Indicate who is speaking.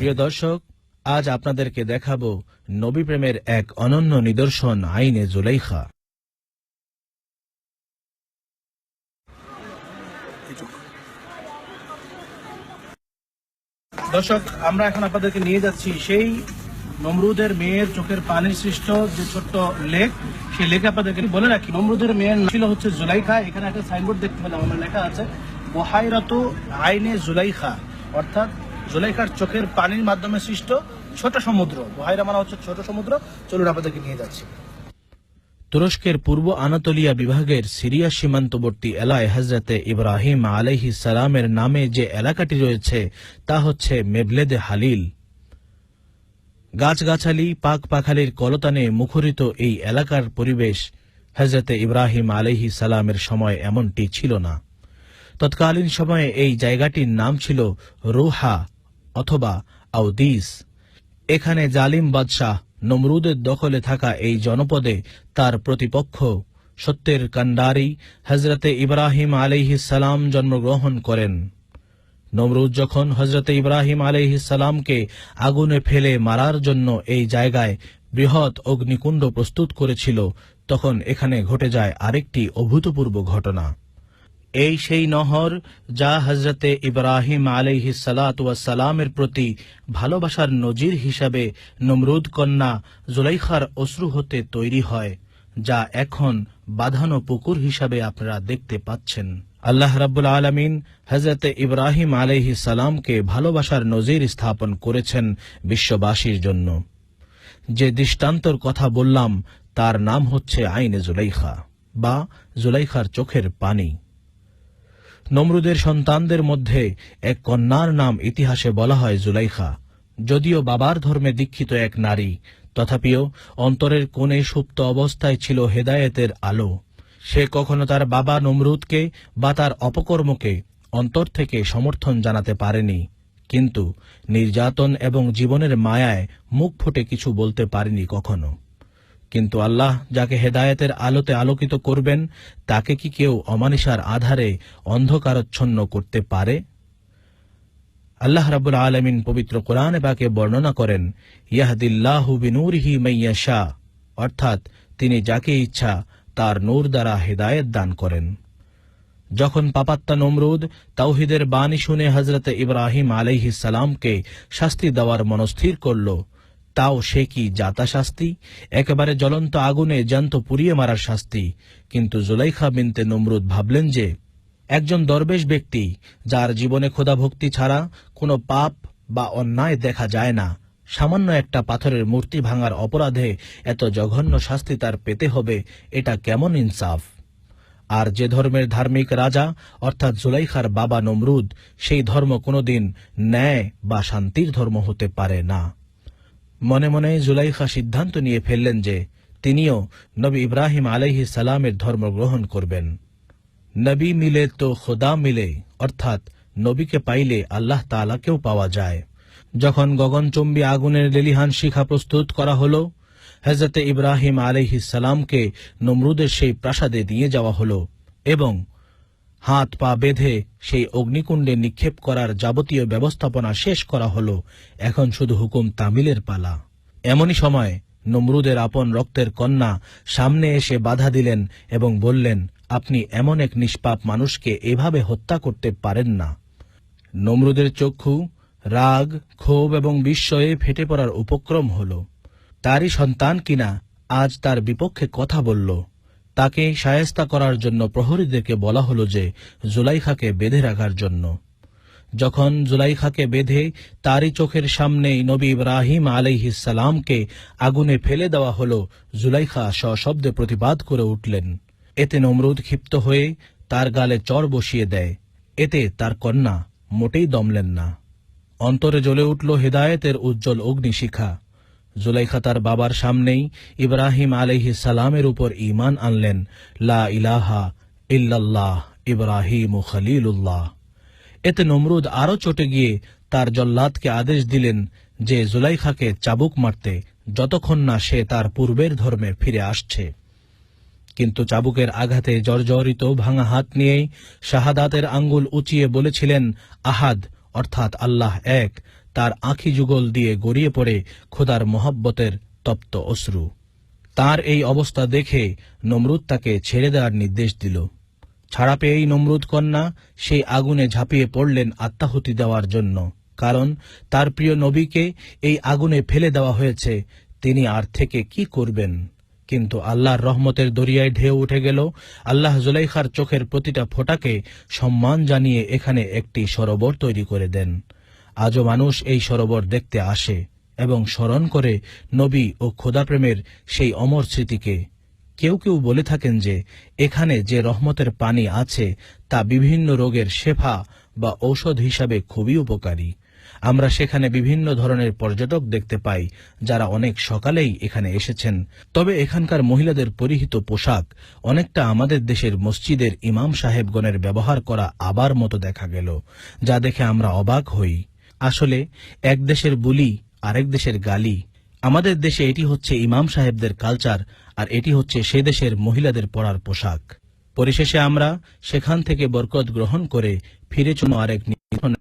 Speaker 1: প্রিয় দর্শক, আজ আপনাদেরকে দেখাবো নবী প্রেমের এক অনন্য নিদর্শন, আইনে জুলাইখা। দর্শক, আমরা এখন আপনাদেরকে নিয়ে যাচ্ছি সেই নমরুদের মেয়ের চোখের পানি সৃষ্ট যে ছোট্ট লেক, সেই লেকে আপনাদেরকে বলে রাখি, নমরুদের মেয়ের নাম ছিল হচ্ছে জুলাইখা। এখানে একটা সাইনবোর্ড দেখতে পেলাম, আমার লেখা আছে বুহাইরাতু আইনে জুলাইখা, অর্থাৎ জুলাইখার চোখের পানির মাধ্যমে সৃষ্ট ছোট সমুদ্র। বুহাইরা মানে হচ্ছে ছোট সমুদ্র। চলুন আপনাদেরকে নিয়ে যাচ্ছি। তুরস্কের পূর্ব আনাতোলিয়া বিভাগের সিরিয়া সীমান্তবর্তী এলাকায় হযরতে ইব্রাহিম আলাইহিস সালামের নামে যে এলাকাটি রয়েছে তা হচ্ছে মেবলেদে হালিল। গাছগাছালি, পাক পাখালির কলতানে মুখরিত এই এলাকার পরিবেশ হযরতে ইব্রাহিম আলাইহিস সালামের সময় এমনটি ছিল না। তৎকালীন সময়ে এই জায়গাটির নাম ছিল রুহা অথবা আউদিস। এখানে জালিম বাদশাহ নমরুদের দখলে থাকা এই জনপদে তার প্রতিপক্ষ সত্যের কান্ডারি হযরতে ইব্রাহিম আলাইহিস সালাম জন্মগ্রহণ করেন। নমরুদ যখন হযরতে ইব্রাহিম আলাইহিস সালামকে আগুনে ফেলে মারার জন্য এই জায়গায় বৃহৎ অগ্নিকুণ্ড প্রস্তুত করেছিল, তখন এখানে ঘটে যায় আরেকটি অভূতপূর্ব ঘটনা। এই সেই নহর যা হযরতে ইব্রাহিম আলাইহিস সালাতু ওয়াস সালামের প্রতি ভালোবাসার নজির হিসাবে নমরুদ কন্যা জুলাইখার অশ্রু হতে তৈরি হয়, যা এখন বাঁধানো পুকুর হিসাবে আপনারা দেখতে পাচ্ছেন। আল্লাহ রাব্বুল আলামিন হযরতে ইব্রাহিম আলাইহিস সালামকে ভালোবাসার নজির স্থাপন করেছেন বিশ্ববাসীর জন্য। যে দৃষ্টান্তর কথা বললাম তার নাম হচ্ছে আইনে জুলাইখা বা জুলাইখার চোখের পানি। নমরুদের সন্তানদের মধ্যে এক কন্যার নাম ইতিহাসে বলা হয় জুলাইখা। যদিও বাবার ধর্মে দীক্ষিত এক নারী, তথাপিও অন্তরের কোণে সুপ্ত অবস্থায় ছিল হেদায়েতের আলো। সে কখনো তার বাবা নমরুদকে বা তার অপকর্মকে অন্তর থেকে সমর্থন জানাতে পারেনি, কিন্তু নির্যাতন এবং জীবনের মায়ায় মুখ ফুটে কিছু বলতে পারেনি কখনো। কিন্তু আল্লাহ যাকে হেদায়েতের আলোতে আলোকিত করবেন, তাকে কি কেউ অমানিসার আধারে অন্ধকারচ্ছন্ন করতে পারে? আল্লাহ রাব্বুল আলামিন পবিত্র কোরআনে পাকে বর্ণনা করেন, ইয়াহদিল্লাহু বিনূরিহি মাইয়াশা, অর্থাৎ তিনি যাকে ইচ্ছা তার নূর দ্বারা হেদায়েত দান করেন। যখন পাপাত্তা নমরুদ তাওহীদের বাণী শুনে হযরতে ইব্রাহিম আলাইহিস সালামকে শাস্তি দেওয়ার মনস্থির করল, তাও সে কি জাতা শাস্তি, একেবারে জ্বলন্ত আগুনে জ্যান্ত পুড়িয়ে মারার শাস্তি। কিন্তু জুলাইখা বিনতে নমরুদ ভাবলেন যে একজন দরবেশ ব্যক্তি, যার জীবনে খোদাভক্তি ছাড়া কোনো পাপ বা অন্যায় দেখা যায় না, সামান্য একটা পাথরের মূর্তি ভাঙার অপরাধে এত জঘন্য শাস্তি তার পেতে হবে, এটা কেমন ইনসাফ? আর যে ধর্মের ধার্মিক রাজা অর্থাৎ জুলাইখার বাবা নমরুদ, সেই ধর্ম কোনোদিন ন্যায় বা শান্তির ধর্ম হতে পারে না। মনে মনে জুলাইখা সিদ্ধান্ত নিয়ে ফেললেন যে তিনিও নবী ইব্রাহিম আলাইহিস সালামের ধর্ম গ্রহণ করবেন। নবী মিলে তো খোদা মিলে, অর্থাৎ নবীকে পাইলে আল্লাহ তাআলাকেও পাওয়া যায়। যখন গগনচুম্বী আগুনের লেলিহান শিখা প্রস্তুত করা হলো, হযরতে ইব্রাহিম আলাইহিস সালামকে নমরুদের সেই প্রাসাদে নিয়ে যাওয়া হলো এবং হাত পা বেঁধে সেই অগ্নিকুণ্ডে নিক্ষেপ করার যাবতীয় ব্যবস্থাপনা শেষ করা হলো। এখন শুধু হুকুম তামিলের পালা। এমনই সময় নমরুদের আপন রক্তের কন্যা সামনে এসে বাধা দিলেন এবং বললেন, আপনি এমন এক নিষ্পাপ মানুষকে এভাবে হত্যা করতে পারেন না। নমরুদের চক্ষু রাগ, ক্ষোভ এবং বিস্ময়ে ফেটে পড়ার উপক্রম হল। তারই সন্তান কিনা আজ তার বিপক্ষে কথা বলল। তাকে শায়েস্তা করার জন্য প্রহরীদেরকে বলা হলো যে জুলাইখাকে বেঁধে রাখার জন্য। যখন জুলাইখাকে বেঁধে তারই চোখের সামনেই নবী ইব্রাহিম আলাইহিস সালামকে আগুনে ফেলে দেওয়া হলো, জুলাইখা সশব্দে প্রতিবাদ করে উঠলেন। এতে নমরুদ ক্ষিপ্ত হয়ে তার গালে চড় বসিয়ে দেয়। এতে তার কন্যা মোটেই দমলেন না। অন্তরে জ্বলে উঠল হেদায়েতের উজ্জ্বল অগ্নিশিখা। জুলাইখা তার বাবার সামনেই ইব্রাহিম আলাইহিস সালামের উপর ঈমান আনলেন। লা ইলাহা ইল্লাল্লাহ ইব্রাহিম খলিলুল্লাহ। এতে নমরুদ আরো চটে গিয়ে তার জল্লাদকে আদেশ দিলেন যে জুলাইখাকে চাবুক মারতে, যতক্ষণ না সে তার পূর্বের ধর্মে ফিরে আসছে। কিন্তু চাবুকের আঘাতে জর্জরিত ভাঙা হাত নিয়েই শাহাদাতের আঙ্গুল উঁচিয়ে বলেছিলেন, আহাদ অর্থাৎ আল্লাহ এক, তার আঁখি যুগল দিয়ে গড়িয়ে পড়ে খোদার মহব্বতের তপ্ত অশ্রু। তার এই অবস্থা দেখে নমরুদ তাকে ছেড়ে দেওয়ার নির্দেশ দিল। ছাড়া পেয়েই নমরুদ কন্যা সেই আগুনে ঝাঁপিয়ে পড়লেন আত্মাহুতি দেওয়ার জন্য, কারণ তার প্রিয় নবীকে এই আগুনে ফেলে দেওয়া হয়েছে, তিনি আর থেকে কি করবেন। কিন্তু আল্লাহর রহমতের দরিয়ায় ঢেউ উঠে গেল। আল্লাহ জুলাইখার চোখের প্রতিটা ফোঁটাকে সম্মান জানিয়ে এখানে একটি সরোবর তৈরি করে দেন। আজও মানুষ এই সরোবর দেখতে আসে এবং স্মরণ করে নবী ও খোদাপ্রেমের সেই অমর স্মৃতিকে। কেউ কেউ বলে থাকেন যে এখানে যে রহমতের পানি আছে তা বিভিন্ন রোগের শেফা বা ঔষধ হিসাবে খুবই উপকারী। আমরা সেখানে বিভিন্ন ধরনের পর্যটক দেখতে পাই, যারা অনেক সকালেই এখানে এসেছেন। তবে এখানকার মহিলাদের পরিহিত পোশাক অনেকটা আমাদের দেশের মসজিদের ইমাম সাহেবগণের ব্যবহার করা আবার মতো দেখা গেল, যা দেখে আমরা অবাক হই। আসলে এক দেশের বুলি আরেক দেশের গালি। আমাদের দেশে এটি হচ্ছে ইমাম সাহেবদের কালচার, আর এটি হচ্ছে সে দেশের মহিলাদের পরার পোশাক। পরিশেষে আমরা সেখান থেকে বরকত গ্রহণ করে ফিরে চলো আরেক নির্বাচন